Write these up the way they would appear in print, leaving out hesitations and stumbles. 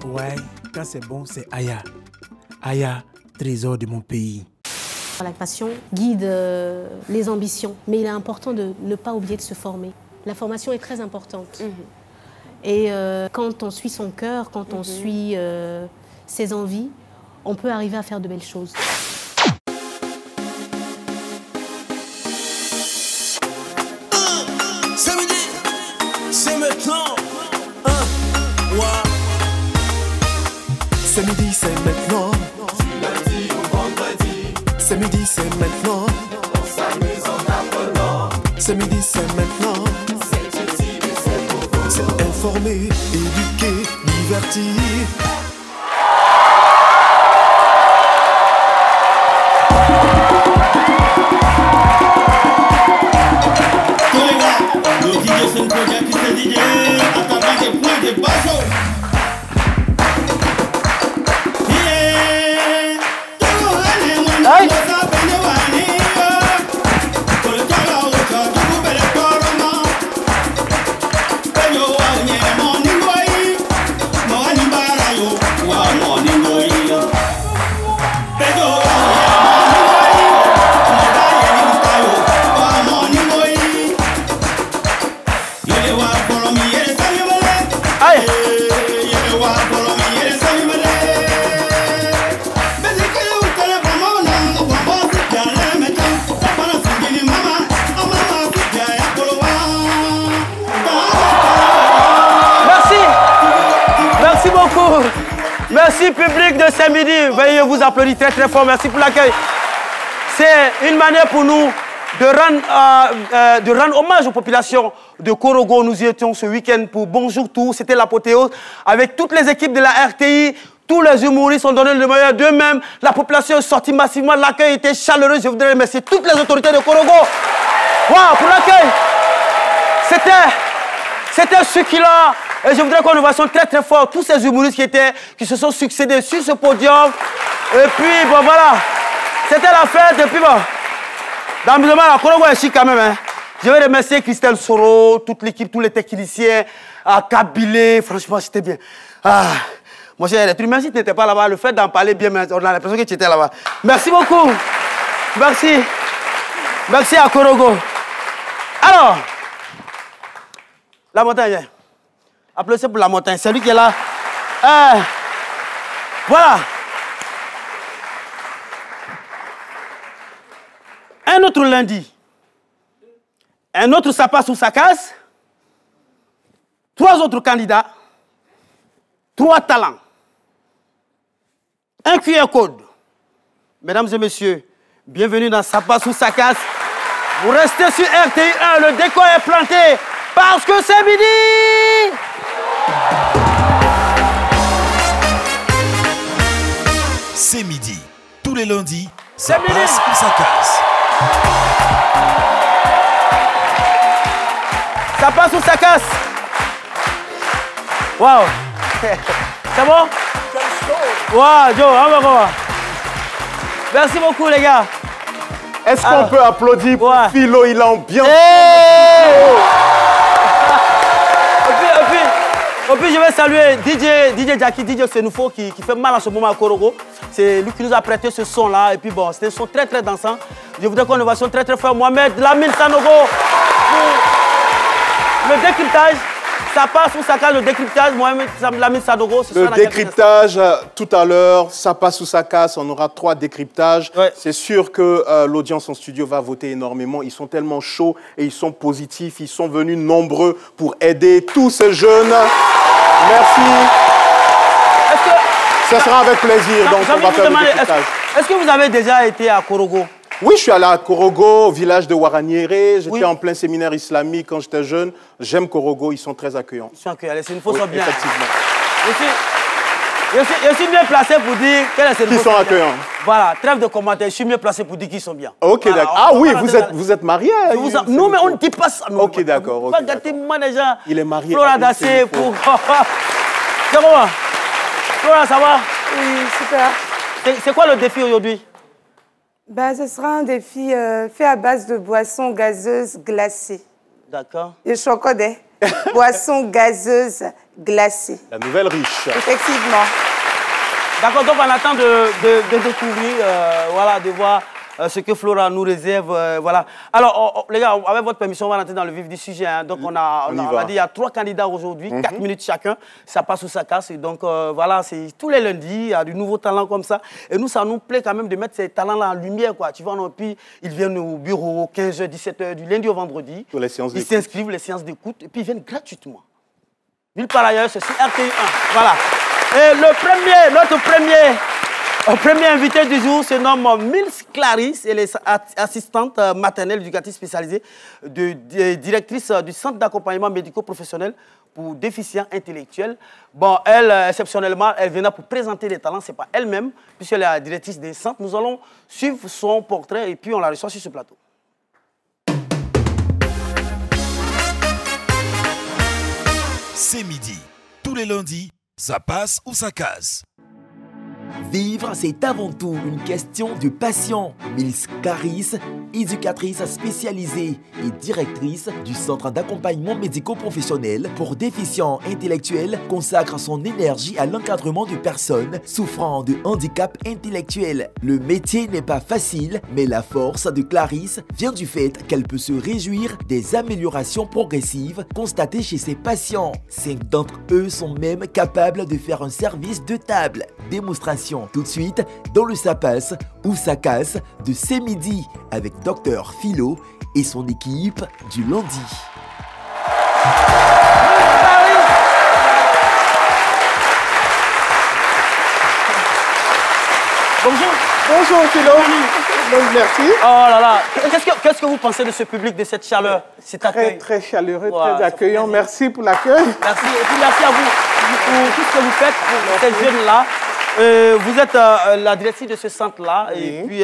Ouais, quand c'est bon, c'est Aya. Aya, trésor de mon pays. La passion guide les ambitions, mais il est important de ne pas oublier de se former. La formation est très importante. Et quand on suit son cœur, quand on suit ses envies, on peut arriver à faire de belles choses. Samedi, c'est maintenant. Samedi, c'est maintenant. Du lundi au vendredi. Samedi, c'est maintenant. On s'amuse en apprenant. Samedi, c'est maintenant. C'est utile et c'est pour vous. C'est informer, éduquer, divertir. Tous les gars, le DJ c'est une projet qui se DJ à travers des points de basso. Merci public de Saint-Midi. Veuillez vous applaudir très très fort. Merci pour l'accueil. C'est une manière pour nous de rendre hommage aux populations de Korogo. Nous y étions ce week-end pour Bonjour Tout. C'était l'apothéose avec toutes les équipes de la RTI. Tous les humoristes ont donné le meilleur d'eux-mêmes. La population est sortie massivement. L'accueil était chaleureux. Je voudrais remercier toutes les autorités de Korogo. Wow, pour l'accueil. C'était succulent. Et je voudrais qu'on nous voit très très fort tous ces humoristes qui se sont succédés sur ce podium. Et puis, bon voilà, c'était la fête. Et puis bon, d'amusement, la Korogo est chic quand même. Hein. Je vais remercier Christelle Soro, toute l'équipe, tous les techniciens, Kabilé, franchement, c'était bien. Moi, j'ai des merci, tu n'étais pas là-bas. Le fait d'en parler bien, mais on a l'impression que tu étais là-bas. Merci beaucoup. Merci. Merci à Korogo. Alors, la montagne. Applaudissez pour la montagne. C'est lui qui est là. Voilà. Un autre lundi. Un autre ça passe ou ça casse. 3 autres candidats. 3 talents. Un QR code. Mesdames et messieurs, bienvenue dans Ça passe ou ça casse. Vous restez sur RTI1. Le décor est planté parce que c'est midi. C'est midi. Tous les lundis, C'est ça midi. passe ou ça casse. Ça passe ou ça casse? Waouh. C'est bon? Waouh, Joe, on va voir. Merci beaucoup, les gars. Est-ce qu'on peut applaudir pour Philo? Il a bien. Et puis, je vais saluer DJ Jackie, DJ Senoufo qui fait mal en ce moment à Korogo. C'est lui qui nous a prêté ce son-là. Et puis bon, c'était un son très très dansant. Je voudrais qu'on nous voit très très fort. Mohamed Lamine Sanogo pour le décryptage. Ça passe ou ça casse le décryptage, Mohamed Lamine Sanogo. Le décryptage, tout à l'heure, ça passe ou ça casse. On aura 3 décryptages. Ouais. C'est sûr que l'audience en studio va voter énormément. Ils sont tellement chauds et ils sont positifs. Ils sont venus nombreux pour aider tous ces jeunes. Merci. Ça sera avec plaisir. Donc, on va faire le décryptage. Est-ce que vous avez déjà été à Korogo? Oui, je suis allé à Korogo, au village de Waraniéré. J'étais en plein séminaire islamique quand j'étais jeune. J'aime Korogo, ils sont très accueillants. Ils sont accueillants, c'est une fausse bien. Effectivement. Je suis mieux placé pour dire qu'ils sont accueillants. Voilà, trêve de commentaires, je suis mieux placé pour dire qu'ils sont bien. Ok, voilà, d'accord. Ah oui, vous êtes mariés? Non, mais on ne dit pas ça. Ok, d'accord. Pas gâter moi déjà. Il est marié. Flora Dassé pour... C'est comment? Flora, ça va? Oui, super. C'est quoi le défi aujourd'hui? Ben, ce sera un défi fait à base de boissons gazeuses glacées. D'accord. Et chocolat. Boisson gazeuse glacée. La nouvelle riche. Effectivement. D'accord, donc on attend de découvrir, voilà, de voir ce que Flora nous réserve, voilà. Alors, les gars, avec votre permission, on va rentrer dans le vif du sujet. Hein. Donc, on a dit, il y a 3 candidats aujourd'hui, 4 minutes chacun, ça passe ou ça casse. Et donc, voilà, c'est tous les lundis, il y a du nouveau talent comme ça. Et nous, ça nous plaît quand même de mettre ces talents-là en lumière, quoi. Tu vois, puis ils viennent au bureau, 15h, 17h, du lundi au vendredi. Pour les séances d'écoute. Ils s'inscrivent, les séances d'écoute, et puis ils viennent gratuitement. Nulle part ailleurs, c'est sur RTI1. Voilà. Et notre premier invité du jour se nomme Mills Clarisse. Elle est assistante maternelle éducatrice spécialisée, directrice du Centre d'accompagnement médico-professionnel pour déficients intellectuels. Bon, elle, exceptionnellement, elle vient pour présenter les talents. Ce n'est pas elle-même, puisqu'elle est la directrice des centres. Nous allons suivre son portrait et puis on la reçoit sur ce plateau. C'est midi. Tous les lundis, ça passe ou ça casse. Vivre, c'est avant tout une question de passion. Mills Clarisse, éducatrice spécialisée et directrice du Centre d'accompagnement médico-professionnel pour déficients intellectuels, consacre son énergie à l'encadrement de personnes souffrant de handicap intellectuel. Le métier n'est pas facile, mais la force de Clarisse vient du fait qu'elle peut se réjouir des améliorations progressives constatées chez ses patients. 5 d'entre eux sont même capables de faire un service de table. Démonstration tout de suite dans le Ça passe ou ça casse de C'est midi avec Dr Philo et son équipe du lundi. Bonjour. Bonjour Philo. Merci. Oh là là. Qu'est-ce que vous pensez de ce public, de cette chaleur, cet accueil? Très chaleureux, très accueillant. Merci pour l'accueil. Merci. Et puis merci à vous pour tout ce que vous faites pour ces jeunes-là. Vous êtes la directrice de ce centre-là, oui. Et puis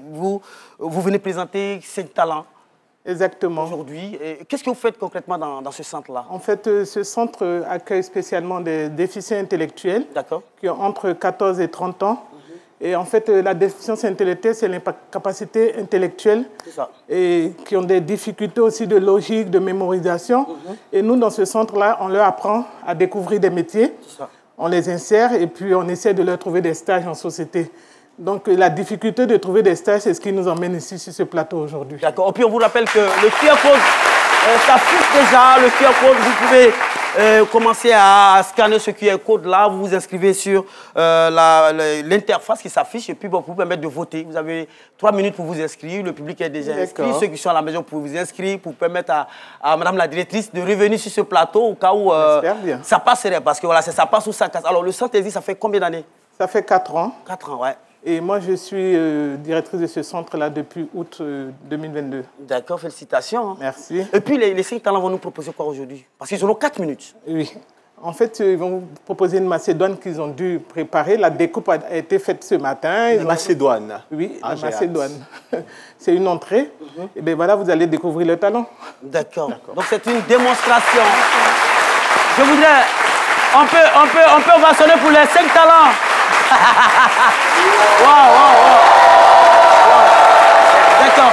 vous venez présenter 5 talents. Exactement. Aujourd'hui. Qu'est-ce que vous faites concrètement dans ce centre-là? En fait, ce centre accueille spécialement des déficients intellectuels qui ont entre 14 et 30 ans. Et en fait, la déficience intellectuelle, c'est l'incapacité intellectuelle et qui ont des difficultés aussi de logique, de mémorisation. Et nous, dans ce centre-là, on leur apprend à découvrir des métiers. On les insère et puis on essaie de leur trouver des stages en société. Donc la difficulté de trouver des stages, c'est ce qui nous emmène ici sur ce plateau aujourd'hui. D'accord. Et puis on vous rappelle que le QR code s'affiche déjà. Le QR code, vous pouvez commencer à scanner ce QR code-là. Vous vous inscrivez sur l'interface qui s'affiche et puis bon, vous permettre de voter. Vous avez 3 minutes pour vous inscrire. Le public est déjà inscrit. Ceux qui sont à la maison pour vous inscrire, pour permettre à Madame la directrice de revenir sur ce plateau au cas où ça passerait. Parce que voilà, ça passe ou ça casse. Alors le centre existe, ça fait combien d'années? Ça fait 4 ans. 4 ans, ouais. Et moi, je suis directrice de ce centre-là depuis août 2022. D'accord, félicitations. Hein. Merci. Et puis, les 5 talents vont nous proposer quoi aujourd'hui? Parce qu'ils auront 4 minutes. Oui. En fait, ils vont vous proposer une macédoine qu'ils ont dû préparer. La découpe a été faite ce matin. Une macédoine? Oui, la macédoine. C'est une entrée. Et bien voilà, vous allez découvrir le talent. D'accord. Donc, c'est une démonstration. Je voudrais... On peut ovationner pour les 5 talents. D'accord.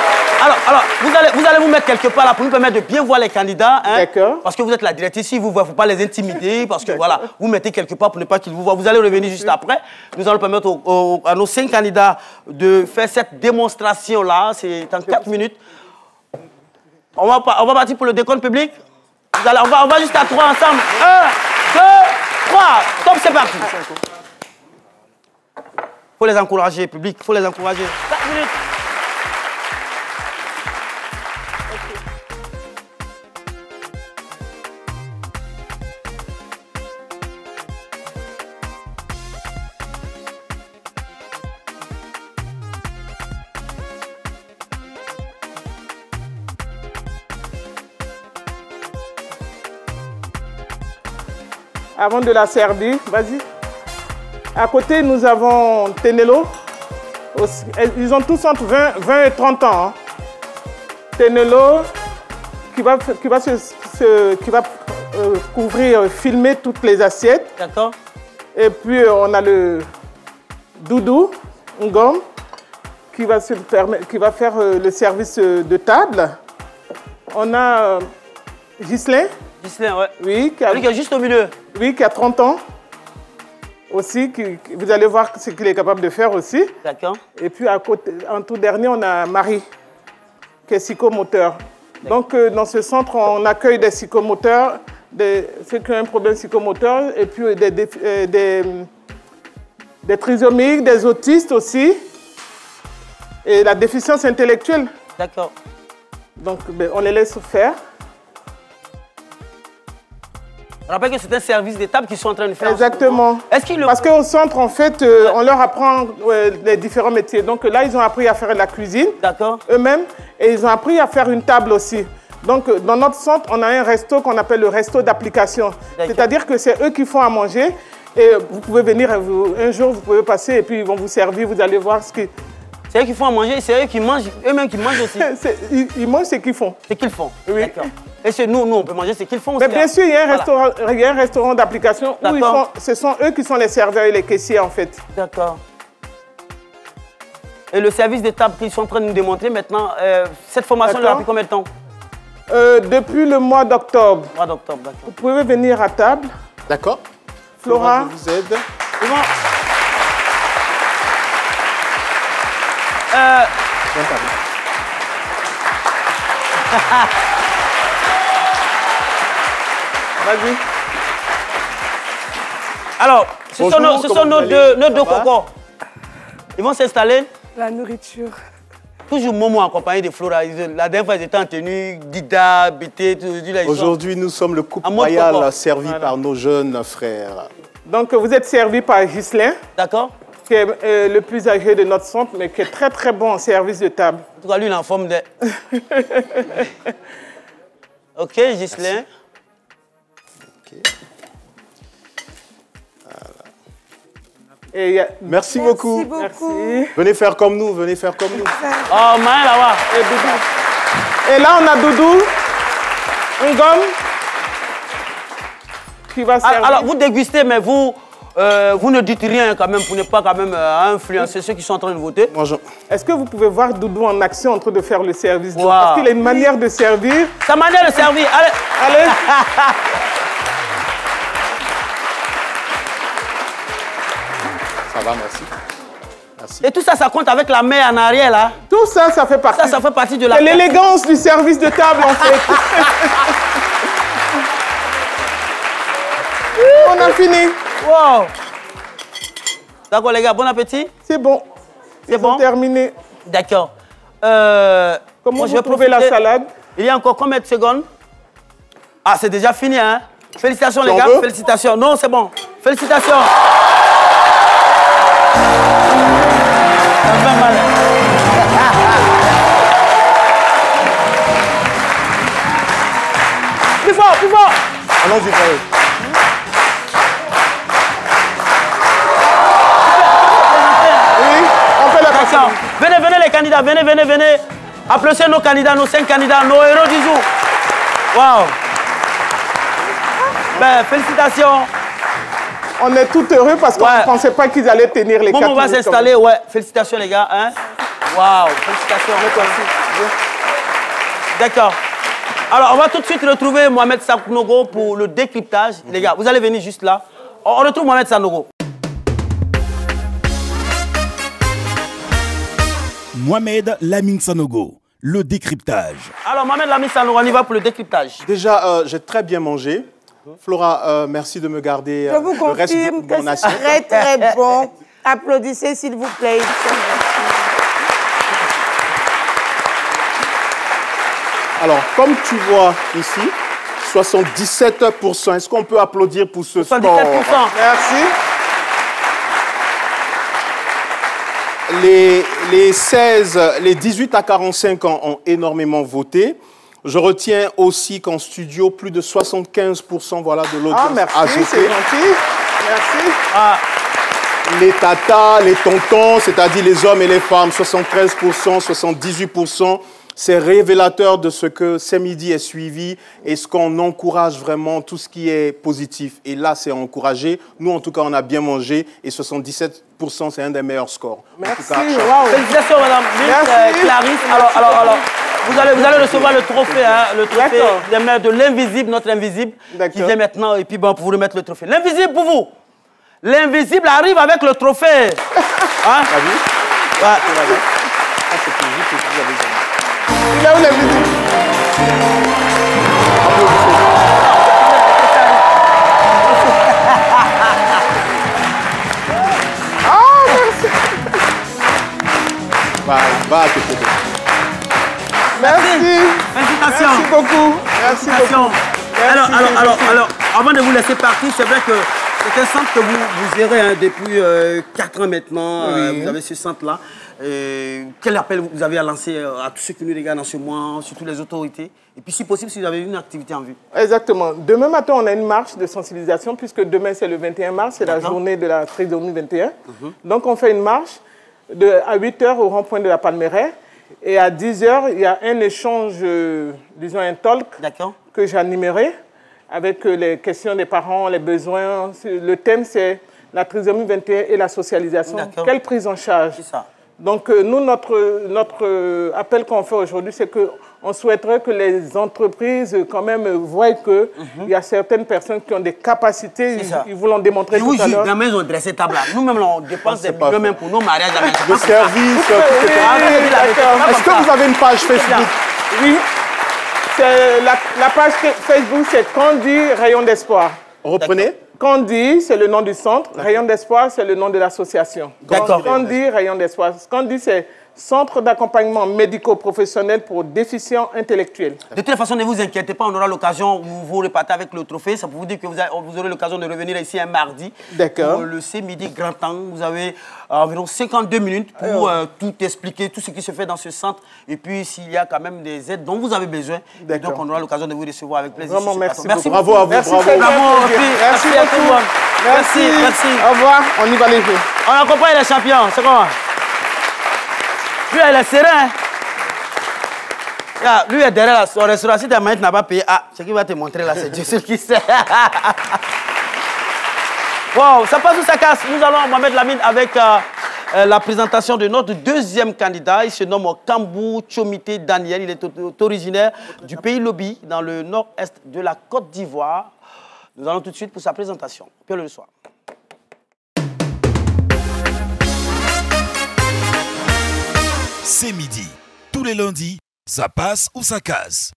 Alors, vous allez vous mettre quelque part là pour nous permettre de bien voir les candidats. Hein, d'accord. Parce que vous êtes la directrice ici, vous ne faut pas les intimider. Parce que voilà, vous mettez quelque part pour ne pas qu'ils vous voient. Vous allez revenir juste après. Nous allons permettre à nos 5 candidats de faire cette démonstration-là. C'est en 4 minutes. On va partir pour le décompte public. On va juste à 3 ensemble. 1, 2, 3. Top, c'est parti. Il faut les encourager, public. Il faut les encourager. 4 minutes. Avant de la servir, vas-y. À côté, nous avons Tenelo. Ils ont tous entre 20 et 30 ans. Hein. Tenelo qui va couvrir, filmer toutes les assiettes. D'accord. Et puis, on a le Doudou Ngom qui va faire le service de table. On a Ghislain Ghislain, ouais. Oui, qui est juste au milieu. Oui, qui a 30 ans. Aussi, vous allez voir ce qu'il est capable de faire aussi. D'accord. Et puis, à côté, en tout dernier, on a Marie, qui est psychomoteur. Donc, dans ce centre, on accueille des psychomoteurs, ceux qui ont un problème psychomoteur, et puis des trisomiques, des autistes aussi, et la déficience intellectuelle. D'accord. Donc, on les laisse faire. Je rappelle que c'est un service des tables qu'ils sont en train de faire. Exactement. Parce qu'au centre, en fait, on leur apprend les différents métiers. Donc là, ils ont appris à faire la cuisine eux-mêmes et ils ont appris à faire une table aussi. Donc, dans notre centre, on a un resto qu'on appelle le resto d'application. C'est-à-dire que c'est eux qui font à manger et vous pouvez venir, un jour, vous pouvez passer et puis ils vont vous servir, vous allez voir ce qui... C'est eux qui font à manger, c'est eux qui mangent, eux-mêmes qui mangent aussi. Ils mangent ce qu'ils font. Ce qu'ils font, oui. D'accord. Et chez nous, on peut manger ce qu'ils font aussi. Mais bien sûr, il y a un restaurant d'application où ce sont eux qui sont les serveurs et les caissiers en fait. D'accord. Et le service de table qu'ils sont en train de nous démontrer maintenant, cette formation, elle a pris combien de temps? Depuis le mois d'octobre. Mois d'octobre, d'accord. Vous pouvez venir à table. D'accord. Flora. Je vous aide. Vas-y. Alors, ce sont nos deux cocos. Ils vont s'installer. La nourriture. Toujours Momo accompagné de Flora. La dernière fois, ils étaient en tenue, Dida, BT, tout. Aujourd'hui, nous sommes le couple royal servi par nos jeunes frères. Donc, vous êtes servi par Ghislain. D'accord. Qui est le plus âgé de notre centre, mais qui est très, très bon en service de table. En tout cas, lui, il est en forme de... OK, Ghislain. Merci beaucoup. Merci. Venez faire comme nous, venez faire comme nous. Oh, Maël, là-bas. Et là, on a Doudou, une gomme, qui va servir. Alors, vous dégustez, mais vous ne dites rien quand même pour ne pas quand même influencer ceux qui sont en train de voter. Est-ce que vous pouvez voir Doudou en action en train de faire le service? Parce qu'il a une manière de servir. Sa manière de servir, allez. Allez. Ça va, merci. Merci. Et tout ça, ça compte avec la main en arrière, là. Tout ça, ça fait partie. Ça fait partie de la... C'est l'élégance du service de table, en fait. On a fini. Wow. D'accord, les gars, bon appétit. C'est bon. C'est bon. Terminé. D'accord. Comment vous trouvez la salade? Il y a encore combien de secondes? Ah, c'est déjà fini, hein? Félicitations, les gars. Félicitations. Non, c'est bon. Félicitations. Ça fait mal. Plus fort, plus fort. Allons-y, frère. Oui, on fait la passion. Venez les candidats, venez. Applaudissez nos candidats, nos 5 candidats, nos héros du jour. Waouh. Ben, félicitations. On est tout heureux parce qu'on ne pensait pas qu'ils allaient tenir les 4 minutes. On va s'installer, Félicitations les gars. Hein? Waouh, félicitations. D'accord. Alors, on va tout de suite retrouver Mohamed Sanogo pour le décryptage. Les gars, vous allez venir juste là. On retrouve Mohamed Sanogo. Mohamed Lamine Sanogo, le décryptage. Alors, Mohamed Lamine Sanogo, on y va pour le décryptage. Déjà, j'ai très bien mangé. Flora, merci de me garder Je vous le reste de confirme que mon c'est assiette. très, très bon. Applaudissez, s'il vous plaît. Alors, comme tu vois ici, 77%. Est-ce qu'on peut applaudir pour ce score? 77%. Merci. Les 18 à 45 ans ont énormément voté. Je retiens aussi qu'en studio, plus de 75% voilà, de l'audience a voté. C'est gentil. Merci. Les tatas, les tontons, c'est-à-dire les hommes et les femmes, 73%, 78%. C'est révélateur de ce que ce midi est suivi et ce qu'on encourage vraiment, tout ce qui est positif. Et là, c'est encouragé. Nous, en tout cas, on a bien mangé et 77%, c'est un des meilleurs scores. Merci. En tout cas, Félicitations, madame. Clarisse. Alors, Vous allez recevoir le trophée, hein, le trophée des mains de l'invisible, notre invisible, qui vient maintenant, et puis bon, pour vous remettre le trophée. L'invisible pour vous. L'invisible arrive avec le trophée. Hein? Ouais. Il a où l'invisible? Merci. Félicitations. Merci beaucoup. Merci beaucoup. Alors, avant de vous laisser partir, c'est vrai que c'est un centre que vous gérez hein, depuis 4 ans maintenant. Oui. Vous avez ce centre-là. Quel appel vous avez à lancer à tous ceux qui nous regardent en ce mois, surtout les autorités? Et puis, si possible, si vous avez une activité en vue. Exactement. Demain matin, on a une marche de sensibilisation, puisque demain, c'est le 21 mars, c'est la journée de la trisomie 21. Donc, on fait une marche à 8 h au rond-point de la Palmeraie. Et à 10 h, il y a un échange, disons un talk, que j'animerai avec les questions des parents, les besoins. Le thème, c'est la trisomie 21 et la socialisation. Quelle prise en charge? C'est ça. Donc, nous, notre appel qu'on fait aujourd'hui, c'est qu'on souhaiterait que les entreprises, quand même, voient qu'il y a certaines personnes qui ont des capacités. Ils vous l'ont démontré tout à l'heure. Ils ont dressé table là. Nous-mêmes, on dépense des millions même pour nos mariages. Le service, tout Est-ce que vous avez une page Facebook? Oui. La page Facebook, c'est Candy Rayon d'Espoir. Reprenez. Candy, c'est le nom du centre. Rayon d'Espoir, c'est le nom de l'association. D'accord. Candy, Rayon d'Espoir. Candy, c'est Centre d'accompagnement médico-professionnel pour déficients intellectuels. De toute façon, ne vous inquiétez pas, on aura l'occasion, vous repartez avec le trophée. Ça pour vous dire que vous aurez l'occasion de revenir ici un mardi. D'accord. Pour le C-Midi Grand Temps. Vous avez environ 52 minutes pour tout expliquer, tout ce qui se fait dans ce centre. Et puis, s'il y a quand même des aides dont vous avez besoin, donc on aura l'occasion de vous recevoir avec plaisir. Vraiment, merci beaucoup. Bravo à vous. Merci, bravo. Merci à tout le monde. Merci. Au revoir. On y va les jouer. On accompagne les champions. C'est comment? Lui, il est serein. Lui est derrière son restaurant. Si ta main n'a pas payé, ce qui va te montrer là, c'est Dieu seul qui sait. Wow, ça passe ou ça casse? Nous allons, Mohamed Lamine, avec la présentation de notre deuxième candidat. Il se nomme Kambou Tchomité Daniel. Il est originaire du pays Lobi, dans le nord-est de la Côte d'Ivoire. Nous allons tout de suite pour sa présentation. Puis le soir. C'est midi. Tous les lundis, ça passe ou ça casse.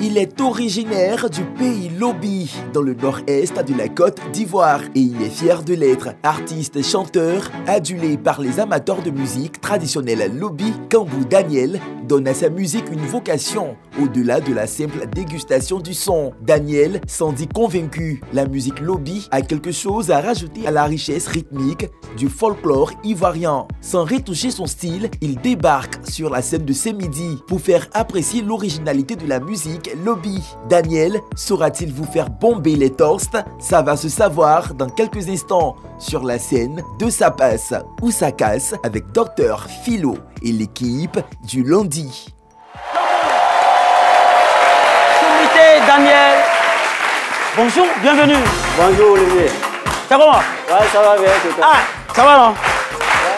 Il est originaire du pays Lobi, dans le nord-est de la Côte d'Ivoire, et il est fier de l'être. Artiste, chanteur, adulé par les amateurs de musique traditionnelle Lobi, Kambou Daniel donne à sa musique une vocation, au-delà de la simple dégustation du son. Daniel s'en dit convaincu, la musique Lobi a quelque chose à rajouter à la richesse rythmique du folklore ivoirien. Sans retoucher son style, il débarque sur la scène de ce midi pour faire apprécier l'originalité de la musique Lobi. Daniel saura-t-il vous faire bomber les toasts? Ça va se savoir dans quelques instants sur la scène de Ça passe ou ça casse avec Dr Philo et l'équipe du lundi. Comité Daniel, bonjour, bienvenue. Bonjour Olivier. Ça va? Ouais, ça va bien. Ça va non?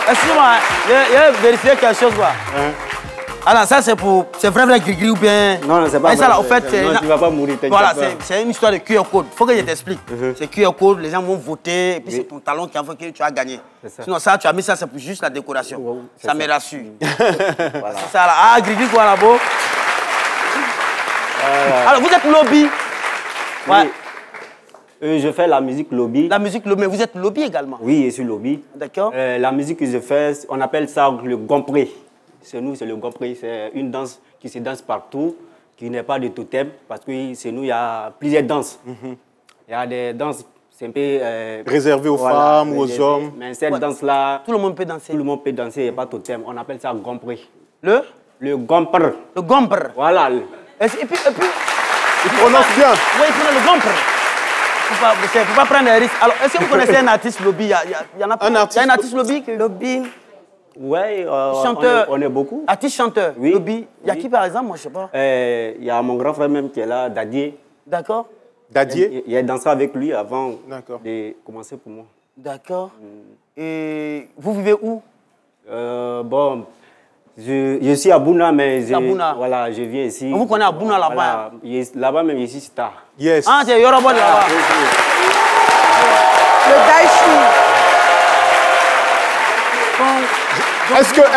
Excuse-moi, j'ai vérifié quelque chose là. Alors ça c'est pour... C'est vrai gris-gris ou bien... Non, c'est pas vrai. Ça là, en fait, non, tu vas pas mourir. Voilà, c'est une histoire de QR code. Il faut que je t'explique. C'est QR code, les gens vont voter, et puis c'est ton talent qui a fait que tu as gagné. Sinon ça, tu as mis ça, c'est pour juste la décoration. Ça me rassure. Voilà. C'est ça là. Gris-gris quoi là-bas. Alors vous êtes Lobi. Ouais. Je fais la musique Lobi. La musique Lobi, mais vous êtes Lobi également? Oui, je suis Lobi. D'accord. La musique que je fais, on appelle ça le gompré. Chez nous, c'est le gompré. C'est une danse qui se danse partout, qui n'est pas de totem, parce que chez nous, il y a plusieurs danses. Il y a des danses, c'est un peu... réservées aux femmes ou aux hommes. Mais cette danse-là... Tout le monde peut danser. Tout le monde peut danser, il n'y a pas de totem. On appelle ça gompré. Le gompre. Le gompre. Voilà. Et puis... Il prononce bien. Oui, il prononce le gompre. Il ne faut pas prendre des risques. Alors, est-ce que vous connaissez un artiste Lobi? Il y en a pas. Il y a un artiste Lobi Lobi. Oui, chanteur. On est beaucoup. Artiste chanteur, oui. Lobi. Il y a qui par exemple? Moi, je ne sais pas. Il y a mon grand frère même qui est là, Dadier. D'accord. Dadier? Il a dansé avec lui avant de commencer pour moi. D'accord. Et vous vivez où? Bon, Je suis à Bouna, mais voilà, je viens ici. Vous connaissez à Bouna là-bas? Voilà, là-bas même, ici, c'est tard. Yes. Ah, c'est Yoruba là-bas. Le Daichi.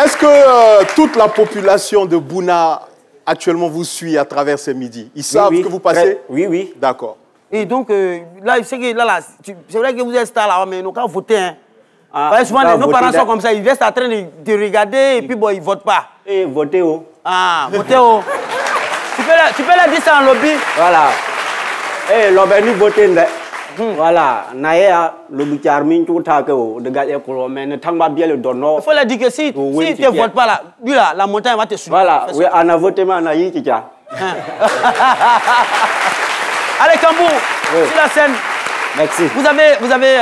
Est-ce que toute la population de Bouna actuellement vous suit à travers ces midis? Ils savent que vous passez? Oui, oui. D'accord. Et donc, là, c'est vrai que vous êtes star là, mais nous, quand vous votez, hein, souvent, nos parents sont comme ça, ils restent en train de regarder et puis bon, ils ne votent pas. Et votez où? Ah, votez où? Tu peux leur dire ça en lobby? Voilà. Eh, lobby, nous votons. Voilà. Naya, lobby charming, tout à fait. De garder mais ne t'en pas bien le donnant. Il faut leur dire que si tu ne votes pas là, lui là, la montagne va te suivre. Voilà. Oui, on a voté, mais on a eu qui a. Allez, Kambou, sur la scène. Merci. Vous avez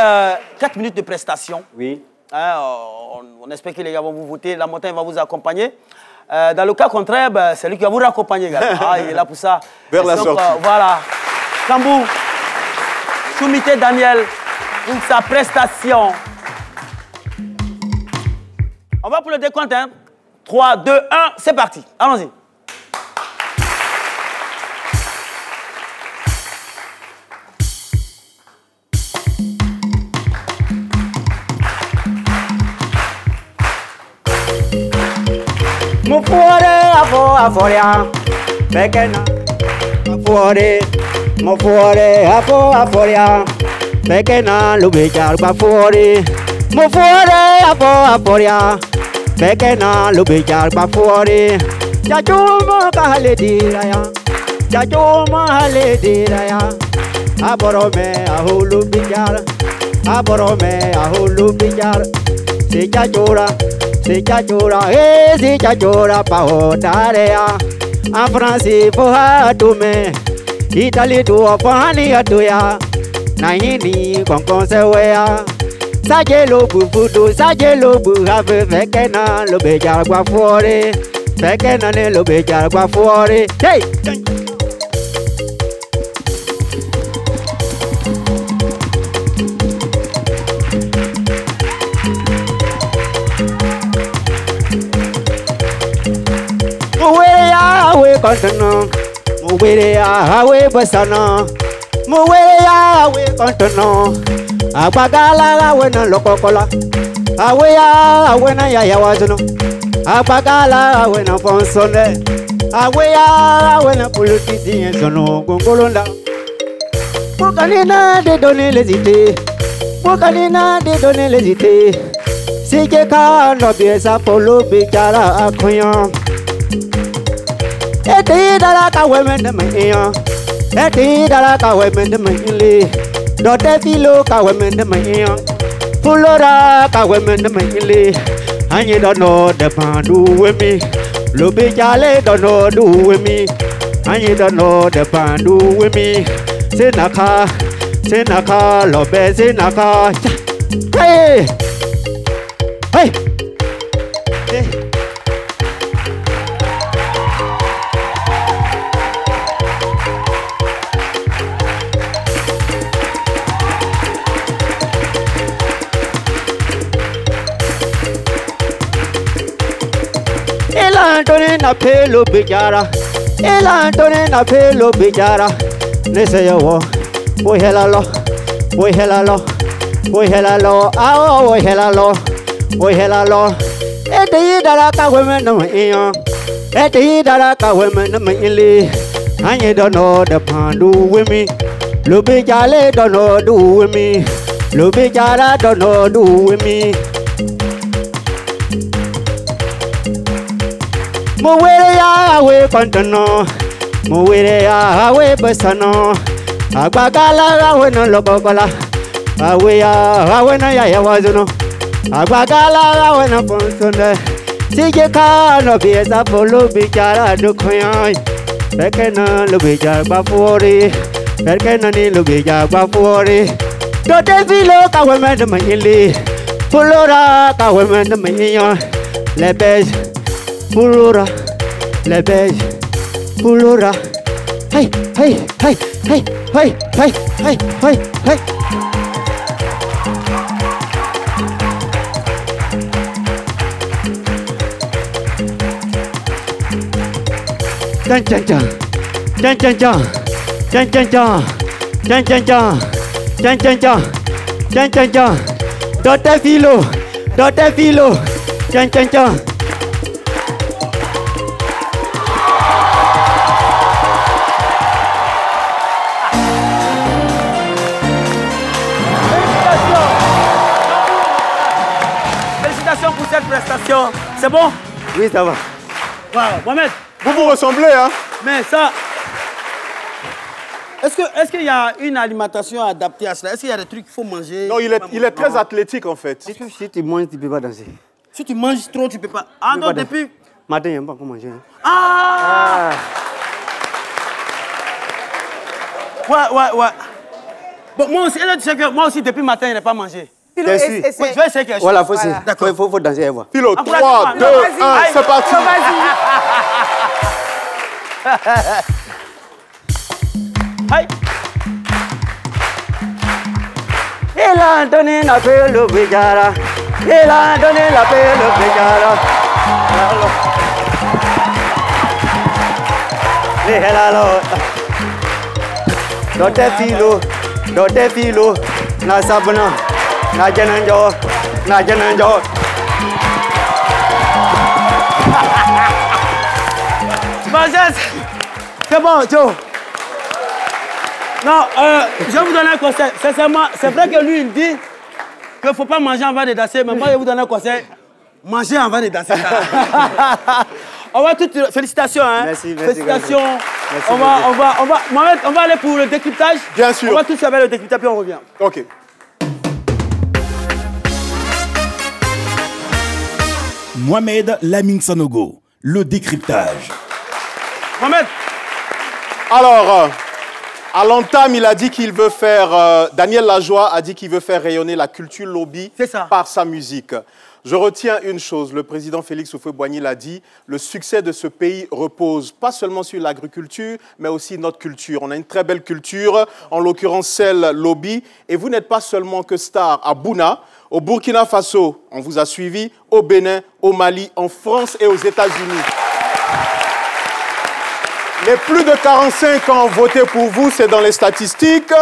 4 minutes de prestation. Oui. On espère que les gars vont vous voter. La montagne va vous accompagner. Dans le cas contraire, c'est lui qui va vous raccompagner également. Il est là pour ça. Vers la sortie. Voilà. Kambou, Soumité Daniel, pour sa prestation. On va pour le décompte. Hein. 3, 2, 1, c'est parti. Allons-y. Mufuore aforia, pekena. Mufuore aforia, pekena lubijar bafuore. Mufuore aforia, pekena lubijar bafuore. Jajuma kahale diraya, jajuma hale diraya. Aborome ahulu bijar, aborome ahulu bijar. Si jajura. Si chachora pahotarea. En France foha tume. Italie tuwa fani atuya. Nahini konkonsewea. Sajelo bufudu, sajelo buhave. Fekena lo bejar guafuore. Fekena ne lo bejar guafuore. Hey! Continent, Mouwere Hawe Basana, Mouwere Hawe Continent, Apagala Hawena Lokokola, Hawena Yayawazano, Apagala Hawena Fonsone, Hawena Politiciens Sono Gongolonda. Mokanina de donner les idées, Mokanina de donner les idées, si quelqu'un n'a bien sa polo bicara à Koyan. Eti dala ka women de mayan. Eti dala ka women de mayan. Dote filo ka women de mayan. Fulora ka women de mayan. Anyi don't know the pandu with me. Lubi jale don't know do with me. Anyi don't know the pandu with me. Sinaka, lobe sinaka. Hey, hey. Antone na pelo bijara, ela Antone na pelo bijara. Nese yo, boy helalo, ah boy helalo. Eti dala ka women no iyan, eti dala ka women no ili. Anye don't know the pandu with me, lubi jale don't know do with me, lubi jara don't know do with me. Mouwere Hawe Continent, Mouwere Hawe Basano, Agbagala Hawena Lokokola, Hawena Yayawazano, Agbagala Hawena Fonsone, Sijeka no biesa polo bichara dukoyan, Pekena lubijar bafuori, Pekena ni lubijar bafuori, Dote filo ka women de maili, Fulora ka women de maili, Lebej. Fulora, les Belges, Fulora, hey, hey, hey, hey, hey, hey, hey, hey, hey. Chan chan chan. Chan chan chan. Chan chan chan. Chan chan chan. Chan chan chan. Chan chan chan. Dote filo. Dote filo. Chan chan chan. Félicitations pour cette prestation. C'est bon? Oui, ça va. Wow, Mohamed. Vous vous ressemblez, hein? Mais ça... Est-ce qu'il y a une alimentation adaptée à cela? Est-ce qu'il y a des trucs qu'il faut manger? Non, il est très athlétique, en fait. Si tu manges, tu ne peux pas danser. Si tu manges trop, tu ne peux pas... Ah non, depuis... Matin, il n'y a pas pour manger. Ah! Ouais. Bon, moi aussi, tu sais que moi aussi, depuis matin, il n'a pas mangé. Je vais essayer quelque chose. Voilà, il faut danser et voir. Philo, 3, 2, 1, c'est parti. Aïe. Il a donné la paix le bégara. Il a donné la paix le bégara. Dote filo, na sabana, na jananjo. C'est bon, Joe. Non, je vais vous donner un conseil. Sincèrement, c'est vrai que lui, il dit qu'il ne faut pas manger avant de danser, mais moi, je vais vous donner un conseil. Manger avant de danser. On va tout... Félicitations, hein. Merci. Félicitations. Merci Mohamed, on va aller pour le décryptage. Bien sûr. On va tous faire le décryptage, puis on revient. OK. Mohamed Lamine Sanogo, le décryptage. Mohamed. Alors, à l'entame, il a dit qu'il veut faire... Daniel Lajoie a dit qu'il veut faire rayonner la culture lobby par sa musique. Je retiens une chose, le président Félix Houphouët-Boigny l'a dit, le succès de ce pays repose pas seulement sur l'agriculture, mais aussi notre culture. On a une très belle culture, en l'occurrence celle lobby, et vous n'êtes pas seulement que star à Bouna, au Burkina Faso, on vous a suivi, au Bénin, au Mali, en France et aux États-Unis. Les plus de 45 ans ont voté pour vous, c'est dans les statistiques.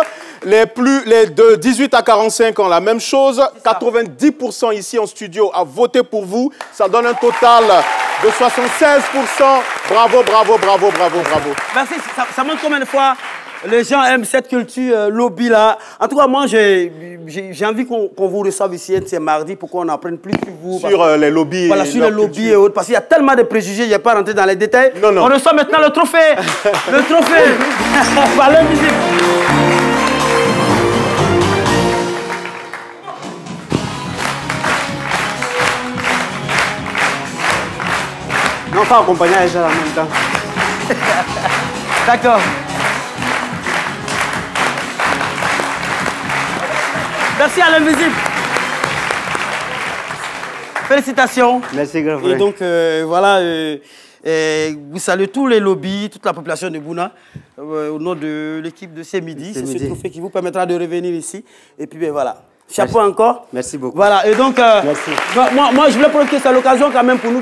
Les de 18 à 45 ans, la même chose. 90% ici en studio a voté pour vous. Ça donne un total de 76%. Bravo. Merci. Ça montre combien de fois les gens aiment cette culture lobby-là. En tout cas, moi, j'ai envie qu'on vous reçoive ici. C'est mardi pour qu'on apprenne plus sur vous. Sur les lobbies. Voilà, sur les lobbies et autres. Parce qu'il y a tellement de préjugés, je ne vais pas rentrer dans les détails. Non. On reçoit maintenant le trophée. Le trophée. Par l'invisible. On va accompagner Aïcha en même temps. D'accord. Merci à l'invisible. Félicitations. Merci, grand frère. Et donc, voilà, vous saluez tous les lobbies, toute la population de Bouna, au nom de l'équipe de Ce Midi. C'est ce trophée qui vous permettra de revenir ici. Et puis, ben, voilà. Chapeau encore. Merci beaucoup. Voilà, et donc, moi, je voulais profiter de cette occasion quand même pour nous